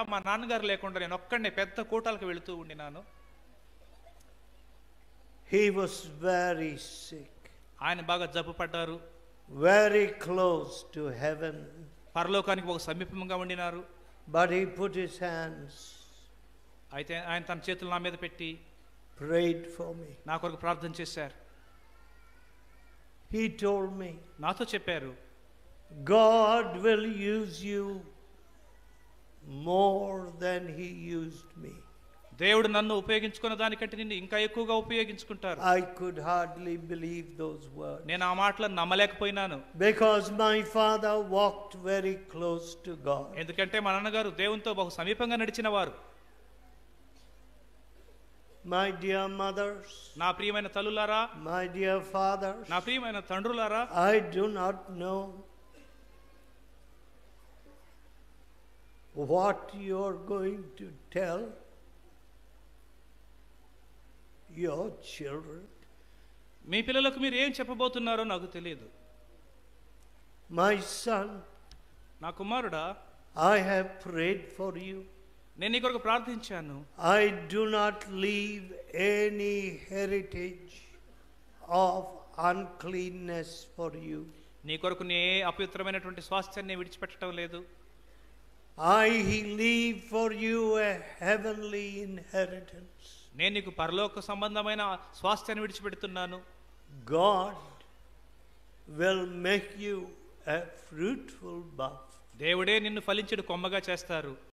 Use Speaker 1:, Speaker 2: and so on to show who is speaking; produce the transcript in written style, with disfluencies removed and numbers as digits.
Speaker 1: మా నాన్నగారు లేకుండా నేను ఒక్కడే పెద్ద కూటాలకు వెళుతూ ఉండినాను.
Speaker 2: He was very sick,
Speaker 1: ఆయన బాగా జబ్బు పడ్డారు,
Speaker 2: very close to heaven,
Speaker 1: పరలోకానికి ఒక సమీపంగా ఉండినారు.
Speaker 2: but he put his hands,
Speaker 1: అయితే ఆయన తన చేతులు నా మీద పెట్టి
Speaker 2: prayed for me.
Speaker 1: నా కొరకు ప్రార్థన చేశారు.
Speaker 2: He told me,
Speaker 1: నాతో చెప్పారు,
Speaker 2: God will use you more than he used me.
Speaker 1: దేవుడు నన్ను ఉపయోగించుకున్న దానికంటే నిన్ను ఇంకా ఎక్కువగా ఉపయోగించుకుంటారు.
Speaker 2: I could hardly believe those words,
Speaker 1: నేను ఆ మాటలను నమ్మలేకపోయినాను.
Speaker 2: because my father walked very close to God.
Speaker 1: ఎందుకంటే మా నాన్నగారు దేవునితో బహు సమీపంగా నడిచిన వారు.
Speaker 2: My dear mothers,
Speaker 1: నా ప్రియమైన తల్లులారా,
Speaker 2: my dear fathers,
Speaker 1: నా ప్రియమైన తండ్రులారా,
Speaker 2: I do not know what you are going to tell your children.
Speaker 1: మీ పిల్లలకు మీరు ఏం చెప్పబోతున్నారో నాకు తెలియదు.
Speaker 2: My son,
Speaker 1: నా కుమారుడా,
Speaker 2: I have prayed for you.
Speaker 1: నేను నీ కొరకు ప్రార్థించాను.
Speaker 2: I do not leave any heritage of uncleanness for you.
Speaker 1: నీ కొరకు నే అపవిత్రమైనటువంటి స్వాస్థ్యాన్ని విడిచిపెట్టడం లేదు.
Speaker 2: I leave for you a heavenly inheritance.
Speaker 1: నేను నీకు పరలోక సంబంధమైన స్వాస్థ్యాన్ని విడిచిపెడుతున్నాను.
Speaker 2: God will make you a fruitful buff.
Speaker 1: దేవుడే నిన్ను ఫలించెడు కొమ్మగా చేస్తారు.